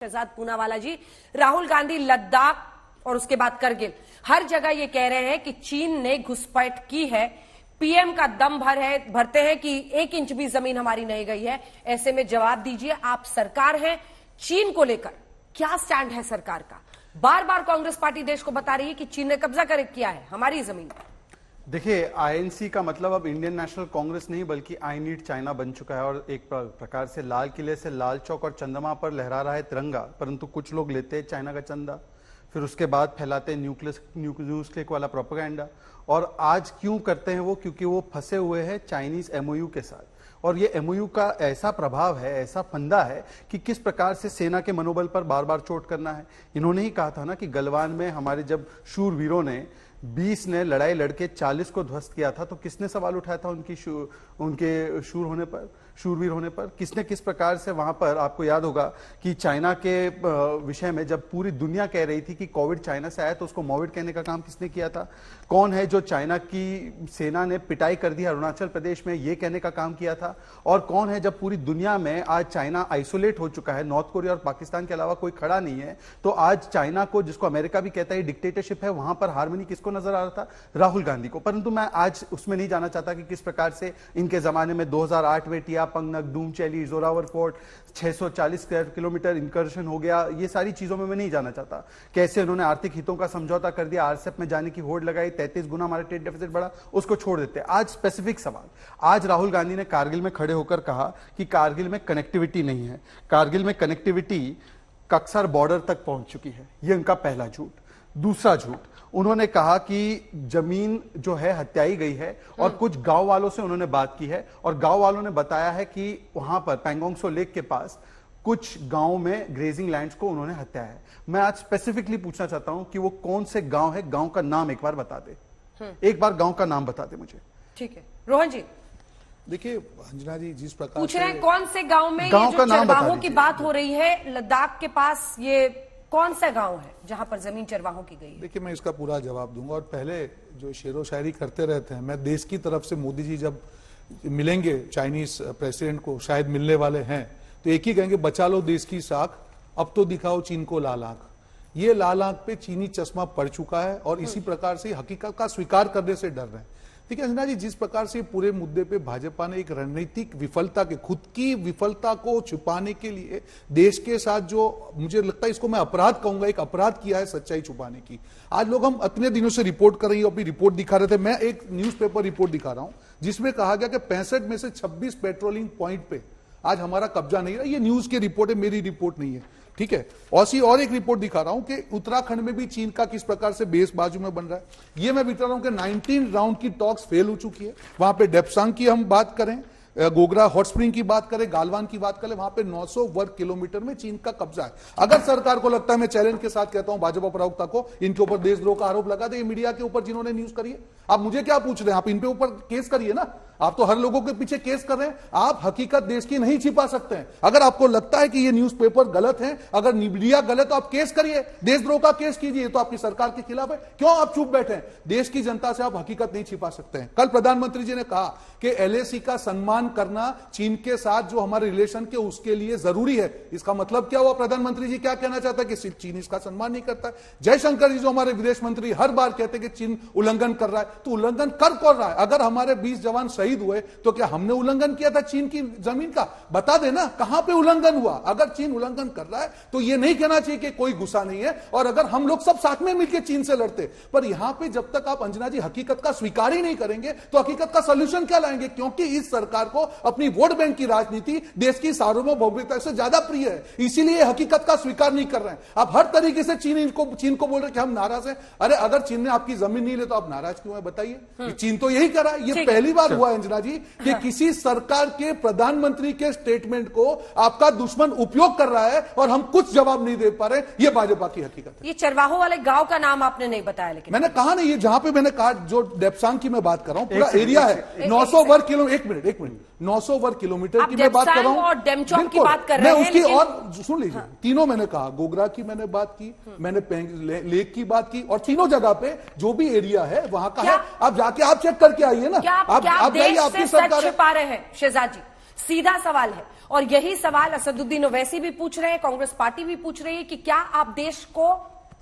शहजाद पूनावाला जी, राहुल गांधी लद्दाख और उसके बाद करगिल हर जगह ये कह रहे हैं कि चीन ने घुसपैठ की है। पीएम का दम भरते हैं कि 1 इंच भी जमीन हमारी नहीं गई है। ऐसे में जवाब दीजिए, आप सरकार हैं, चीन को लेकर क्या स्टैंड है सरकार का? बार बार कांग्रेस पार्टी देश को बता रही है कि चीन ने कब्जा किया है हमारी जमीन पर। देखिए, आईएनसी का मतलब अब इंडियन नेशनल कांग्रेस नहीं बल्कि आई नीड चाइना बन चुका है और एक प्रकार से लाल किले से लाल चौक और चंद्रमा पर लहरा रहा है तिरंगा। परंतु कुछ लोग लेते हैं चाइना का चंदा, फिर उसके बाद फैलाते हैं न्यूज क्लिक वाला प्रोपेगेंडा। और आज क्यों करते हैं वो? क्योंकि वो फंसे हुए हैं चाइनीज एमओयू के साथ। और ये एमओयू का ऐसा प्रभाव है, ऐसा फंदा है कि किस प्रकार से सेना के मनोबल पर बार बार चोट करना है। इन्होंने ही कहा था ना कि गलवान में हमारे जब शूरवीरों ने 20 ने लड़ाई लड़के 40 को ध्वस्त किया था, तो किसने सवाल उठाया था उनके शूरवीर होने पर? किसने किस प्रकार से वहां पर, आपको याद होगा कि चाइना के विषय में जब पूरी दुनिया कह रही थी कि कोविड चाइना से आया, तो उसको मोविड कहने का काम किसने किया था? कौन है जो चाइना की सेना ने पिटाई कर दी अरुणाचल प्रदेश में, ये कहने का काम किया था? और कौन है जब पूरी दुनिया में आज चाइना आइसोलेट हो चुका है, नॉर्थ कोरिया और पाकिस्तान के अलावा कोई खड़ा नहीं है, तो आज चाइना को, जिसको अमेरिका भी कहता है डिक्टेटरशिप है, वहां पर हार्मनी किसको नजर आ रहा था? राहुल गांधी को। परंतु मैं आज उसमें नहीं जाना चाहता कि किस प्रकार से इनके जमाने में 2008 में टिया पंगनक, दूम चैली, जोरावर फोर्ट, 640 किलोमीटर इंकर्शन हो गया, ये सारी चीजों में मैं नहीं जाना चाहता। कैसे उन्होंने आर्थिक हितों का समझौता कर दिया, आरसेप में जाने की होड़ लगाई, 33 गुना हमारा ट्रेड डेफिसिट बढ़ा, उसको छोड़ देते। आज स्पेसिफिक सवाल, आज राहुल गांधी ने कारगिल में खड़े होकर कहा कि कारगिल में कनेक्टिविटी नहीं है। कारगिल में कनेक्टिविटी कक्सर बॉर्डर तक पहुंच चुकी है, यह उनका पहला झूठ। दूसरा झूठ, उन्होंने कहा कि जमीन जो है हत्याई गई है और कुछ गांव वालों से उन्होंने बात की है और गांव वालों ने बताया है कि वहां पर पैंगोंग सो लेक के पास कुछ गांव में ग्रेजिंग लैंड्स को उन्होंने हत्या है। मैं आज स्पेसिफिकली पूछना चाहता हूं कि वो कौन से गांव है, गांव का नाम एक बार बता दे, एक बार गांव का नाम बता दे मुझे। ठीक है रोहन जी। देखिए अंजना जी, जिस प्रकार पूछ रहे हैं कौन से गांव में गांव ये का जो नाम चरवाहों की बात हो रही है लद्दाख के पास, ये कौन सा गांव है जहां पर जमीन चरवाहों की गई है? देखिए, मैं इसका पूरा जवाब दूंगा। और पहले जो शेरो शायरी करते रहते हैं, मैं देश की तरफ से मोदी जी जब मिलेंगे चाइनीज प्रेसिडेंट को, शायद मिलने वाले हैं, तो एक ही कहेंगे, बचा लो देश की साख, अब तो दिखाओ चीन को लाल आंख। ये लाल आंख पे चीनी चश्मा पड़ चुका है और इसी प्रकार से हकीकत का स्वीकार करने से डर रहे हैं। देखिए अंजना जी, जिस प्रकार से पूरे मुद्दे पे भाजपा ने एक रणनीतिक विफलता के, खुद की विफलता को छुपाने के लिए देश के साथ जो, मुझे लगता है इसको मैं अपराध कहूंगा, एक अपराध किया है सच्चाई छुपाने की। आज लोग, हम इतने दिनों से रिपोर्ट कर रही हो, अपनी रिपोर्ट दिखा रहे थे, मैं एक न्यूज़पेपर रिपोर्ट दिखा रहा हूं जिसमें कहा गया कि 65 में से 26 पेट्रोलिंग पॉइंट पे आज हमारा कब्जा नहीं रहा। ये न्यूज की रिपोर्ट है, मेरी रिपोर्ट नहीं है, ठीक है। और एक रिपोर्ट दिखा रहा हूं कि उत्तराखंड में भी चीन का किस प्रकार से बेस बाजू में बन रहा है। ये मैं बता रहा हूं कि 19 राउंड की टॉक्स फेल हो चुकी है। वहां पे डेप्सांग की हम बात करें, गोगरा हॉट स्प्रिंग की बात करें, गालवान की बात करें, वहां पे 900 वर्ग किलोमीटर में चीन का कब्जा है। अगर सरकार को लगता है, मैं चैलेंज के साथ कहता हूं भाजपा प्रवक्ता को, इनके ऊपर देशद्रोह का आरोप लगा दे, ये मीडिया के ऊपर जिन्होंने न्यूज करी है। आप मुझे क्या पूछ रहे हैं? आप इन पे ऊपर केस करिए ना, आप तो हर लोगों के पीछे केस कर रहे हैं। आप हकीकत देश की नहीं छिपा सकते हैं। अगर आपको लगता है कि ये न्यूज़पेपर गलत है, अगर मीडिया गलत, तो आप केस करिए, देशद्रोह का केस कीजिए। तो आपकी सरकार के खिलाफ है, क्यों आप चुप बैठे हैं? देश की जनता से आप हकीकत नहीं छिपा सकते हैं। कल प्रधानमंत्री जी ने कहा कि एलएसी का सम्मान करना चीन के साथ जो हमारे रिलेशन के, उसके लिए जरूरी है। इसका मतलब क्या हुआ? प्रधानमंत्री जी क्या कहना चाहता है कि चीन इसका सम्मान नहीं करता है। जयशंकर जी जो हमारे विदेश मंत्री हर बार कहते हैं कि चीन उल्लंघन कर रहा है, तो उल्लंघन कर कौन रहा है? अगर हमारे 20 जवान शहीद हुए, तो क्या हमने उल्लंघन किया था चीन की जमीन का? बता देना कहां पे उल्लंघन हुआ। अगर चीन उल्लंघन कर रहा है तो यह नहीं कहना चाहिए कि कोई गुस्सा नहीं है, और अगर हम लोग सब साथ में मिलकर चीन से लड़ते। पर यहां पे जब तक आप अंजना जी हकीकत का स्वीकार ही नहीं करेंगे, तो हकीकत का सोल्यूशन क्या लाएंगे? क्योंकि इस सरकार को अपनी वोट बैंक की राजनीति देश की सार्वभौमिकता से ज्यादा प्रिय है, इसीलिए हकीकत का स्वीकार नहीं कर रहे हैं। आप हर तरीके से चीन को बोल रहे हैं कि हम नाराज हैं। अरे अगर चीन ने आपकी जमीन नहीं ली तो आप नाराज क्यों है? बताइए। चीन तो यही कर रहा है। ये पहली बार हुआ अंजना जी कि किसी सरकार के प्रधानमंत्री के स्टेटमेंट को आपका दुश्मन उपयोग कर रहा है और हम कुछ जवाब नहीं दे पा रहे। ये भाजपा की हकीकत है। ये चरवाहों वाले गांव का नाम आपने नहीं बताया, लेकिन मैंने कहा नहीं, ये जहां पे मैंने कहा, जो डेप्सांग की मैं बात कर रहा हूं, पूरा एरिया है 900 वर्ग किलोमीटर। एक मिनट 900 वर्ग किलोमीटर की मैं बात कर रहा हूं और डेमचौक की बात कर रहे हैं। मैं उसकी और सुन लीजिए, तीनों मैंने कहा, गोगरा की मैंने बात की, मैंने लेक की बात की, और तीनों जगह पे जो भी एरिया है वहां का है। आप जाके आप चेक करके आइए ना। आप जाइए, आपकी सरकार छिपा रहे हैं शहजाद जी। सीधा सवाल है। और यही सवाल असदुद्दीन ओवैसी भी पूछ रहे हैं, कांग्रेस पार्टी भी पूछ रही है कि क्या आप देश को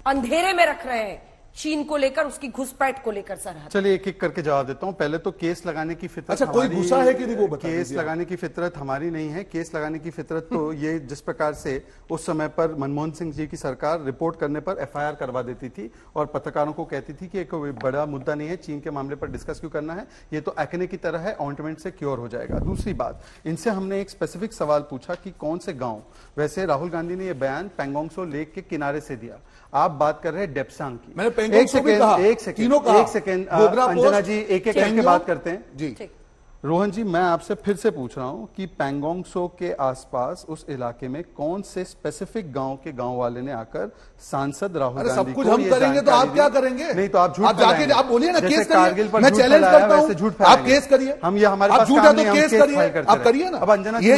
अंधेरे में रख रहे हैं चीन को लेकर, उसकी घुसपैठ को लेकर। सरहद चलिए एक एक करके जवाब देता हूं। पहले तो केस लगाने की फितरत, अच्छा, कोई गुस्सा है कि नहीं वो बता केस दीजिए। लगाने की फितरत हमारी नहीं है। केस लगाने की फितरत तो ये जिस प्रकार से उस समय पर मनमोहन सिंह जी की सरकार रिपोर्ट करने पर एफआईआर करवा देती थी और पत्रकारों को कहती थी कि एक बड़ा मुद्दा नहीं है, चीन के मामले पर डिस्कस क्यों करना है, ये तो एक्ने की तरह है, ऑइंटमेंट से क्योर हो जाएगा। दूसरी बात, इनसे हमने एक स्पेसिफिक सवाल पूछा कि कौन से गांव, वैसे राहुल गांधी ने यह बयान पैंगोंग त्सो लेक के किनारे से दिया, आप बात कर रहे हैं डेप्सांग की। मैंने पैंगोंग त्सो भी कहा, तीनों कहा। एक सेकेंड अंजना जी, एक एक करके बात करते हैं जी। रोहन जी, मैं आपसे फिर से पूछ रहा हूं कि पैंगोंग त्सो के आसपास उस इलाके में कौन से स्पेसिफिक गांव के गांव वाले ने आकर सांसद राहुल गांधी सब कुछ हम करेंगे तो आप क्या करेंगे? नहीं तो आप झूठ जाके आप बोलिए ना, केस कारगिल पर मैं चैलेंज करता हूं, झूठ आप केस करिए। हम ये हमारे पास झूठ है तो केस करिए, आप करिए ना। अब अंजना जी,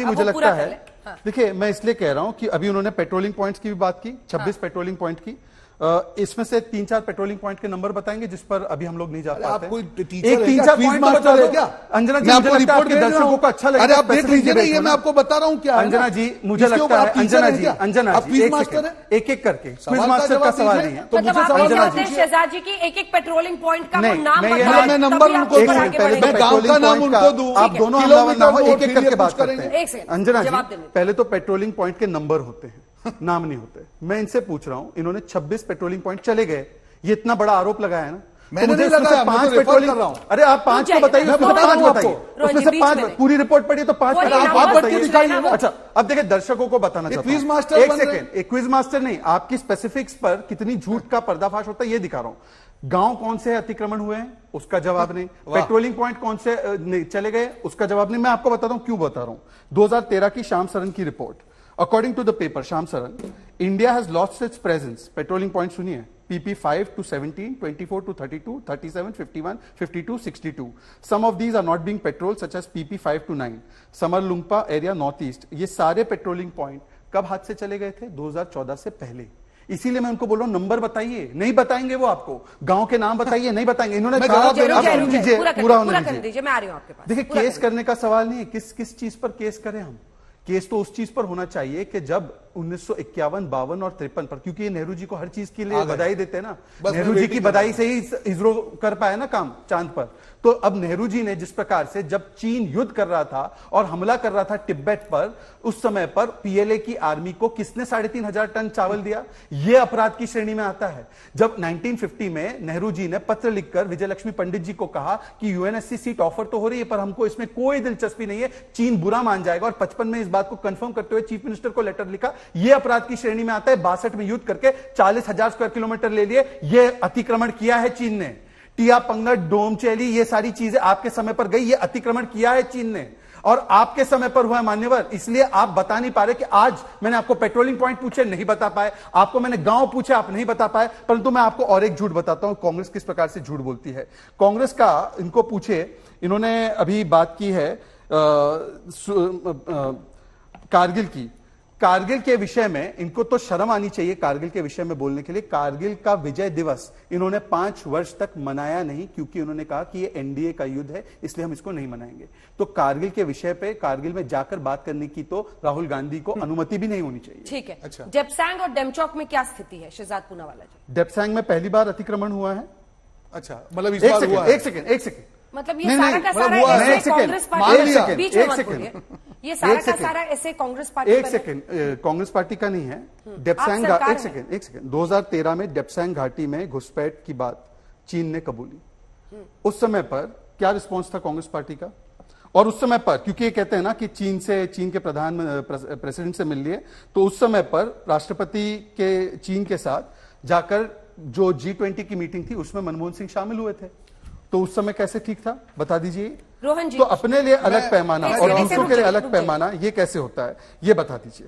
मुझे लगता है, देखिए मैं इसलिए कह रहा हूं कि अभी उन्होंने पेट्रोलिंग पॉइंट्स की भी बात की, 26 पेट्रोलिंग पॉइंट की। इसमें से 3-4 पेट्रोलिंग पॉइंट के नंबर बताएंगे जिस पर अभी हम लोग नहीं जा पाते। आप कोई टीचर एक 3-4 पॉइंट बता दो क्या अंजना जी? मुझे लगता है आपके दर्शकों को अच्छा लगेगा। अरे आप देख लीजिए ना, ये मैं आपको बता रहा हूं क्या है। अंजना जी, मुझे लगता है, अंजना जी एक एक करके, क्विज मास्टर का सवाल नहीं है तो मुझे सवाल है शहजाद जी की एक एक पेट्रोलिंग पॉइंट का नाम बताएं, मैं नंबर उनको दूं, मैं गांव का नाम उनको दूं, आप दोनों एक एक करके बात करते हैं। अंजना जी, पहले तो पेट्रोलिंग पॉइंट के नंबर होते हैं, नाम नहीं होते। मैं इनसे पूछ रहा हूं, इन्होंने 26 पेट्रोलिंग पॉइंट चले गए, ये इतना बड़ा आरोप लगाया है ना, मैंने नहीं लगाया, 5 तो पेट्रोलिंग कर रहा हूं। अरे आप 5 को बताइए, उसमें से 5 बताइए, उसमें से 5, पूरी रिपोर्ट पढ़िए तो 5 बताइए। अच्छा, अब देखिए दर्शकों को बताना चाहता हूं, क्विज मास्टर एक सेकेंड, एक क्विज मास्टर नहीं, आपकी स्पेसिफिक्स पर कितनी झूठ का पर्दाफाश होता है ये दिखा रहा हूं। गांव कौन से अतिक्रमण हुए हैं उसका जवाब नहीं, पेट्रोलिंग पॉइंट कौन से चले गए उसका जवाब नहीं। मैं आपको बताता हूं क्यों बता रहा हूं। 2013 की श्याम सरन की report, according to the paper Shyam Saran, India has lost its presence, patrolling point सुनिए, PP 5 to 17, 24 to 32, 37, 51, 52, 62. Some of these are not being patrolled, such as PP 5 to 9. Samarlungpa area north east, ये सारे पेट्रोलिंग पॉइंट कब हाथ से चले गए थे? 2014 से पहले। इसीलिए मैं उनको बोल रहा हूं नंबर बताइए, नहीं बताएंगे वो आपको, गांव के नाम बताइए, नहीं बताएंगे। इन्होंने कहा पूरा होने दीजिए, मैं आ रही हूं आपके पास। देखिए केस करने का सवाल नहीं है, किस चीज पर केस करें हम। केस तो उस चीज पर होना चाहिए कि जब 1951, 52 और 53 पर, क्योंकि ये नेहरू जी को हर चीज के लिए बधाई देते हैं ना, नेहरू जी की बधाई से ही इसरो कर पाया ना काम चांद पर। तो अब नेहरू जी ने जिस प्रकार से जब चीन युद्ध कर रहा था और हमला कर रहा था तिब्बत पर, उस समय पर पीएलए की आर्मी को किसने 3,500 टन चावल दिया? यह अपराध की श्रेणी में आता है। जब 1950 में नेहरू जी ने पत्र लिखकर विजयलक्ष्मी पंडित जी को कहा कि यूएनएससी सीट ऑफर तो हो रही है पर हमको इसमें कोई दिलचस्पी नहीं है, चीन बुरा मान जाएगा, और 55 में इस बात को कंफर्म करते हुए चीफ मिनिस्टर को लेटर लिखा, यह अपराध की श्रेणी में आता है। 62 में युद्ध करके 40,000 स्क्वायर किलोमीटर ले लिए, यह अतिक्रमण किया है चीन ने। टिया पंगट, डोम चैली, ये सारी चीजें आपके समय पर गई, ये अतिक्रमण किया है चीन ने, और आपके समय पर हुआ है मान्यवर। इसलिए आप बता नहीं पा रहे कि आज मैंने आपको पेट्रोलिंग पॉइंट पूछे, नहीं बता पाए, आपको मैंने गांव पूछे, आप नहीं बता पाए। परंतु मैं आपको और एक झूठ बताता हूं, कांग्रेस किस प्रकार से झूठ बोलती है। कांग्रेस का इनको पूछे, इन्होंने अभी बात की है कारगिल की। कारगिल के विषय में इनको तो शर्म आनी चाहिए कारगिल के विषय में बोलने के लिए। कारगिल का विजय दिवस इन्होंने 5 वर्ष तक मनाया नहीं, क्योंकि उन्होंने कहा कि ये एनडीए का युद्ध है, इसलिए हम इसको नहीं मनाएंगे। तो कारगिल के विषय पे, कारगिल में जाकर बात करने की तो राहुल गांधी को अनुमति भी नहीं होनी चाहिए। ठीक है। अच्छा, डेप्सांग और डेमचौक में क्या स्थिति है शहजाद पूनावाला जी? डेप्सांग में पहली बार अतिक्रमण हुआ है। अच्छा, मतलब इस बार हुआ है। एक सेकेंड, मतलब ये सारा का सारा ऐसे कांग्रेस पार्टी, बीच में मत बोलिए, ये सारा का सारा ऐसे कांग्रेस पार्टी। एक सेकेंड, कांग्रेस पार्टी का नहीं है। डेप्सांग, एक सेकेंड, 2013 में डेप्सांग घाटी में घुसपैठ की बात चीन ने कबूली। उस समय पर क्या रिस्पॉन्स था कांग्रेस पार्टी का? और उस समय पर, क्योंकि ये कहते हैं ना कि चीन के प्रेसिडेंट से मिल लिए, तो उस समय पर राष्ट्रपति के चीन के साथ जाकर जो G20 की मीटिंग थी उसमें मनमोहन सिंह शामिल हुए थे, तो उस समय कैसे ठीक था बता दीजिए रोहन जी। तो अपने लिए अलग पैमाना और दूसरों के लिए अलग पैमाना, ये कैसे होता है ये बता दीजिए।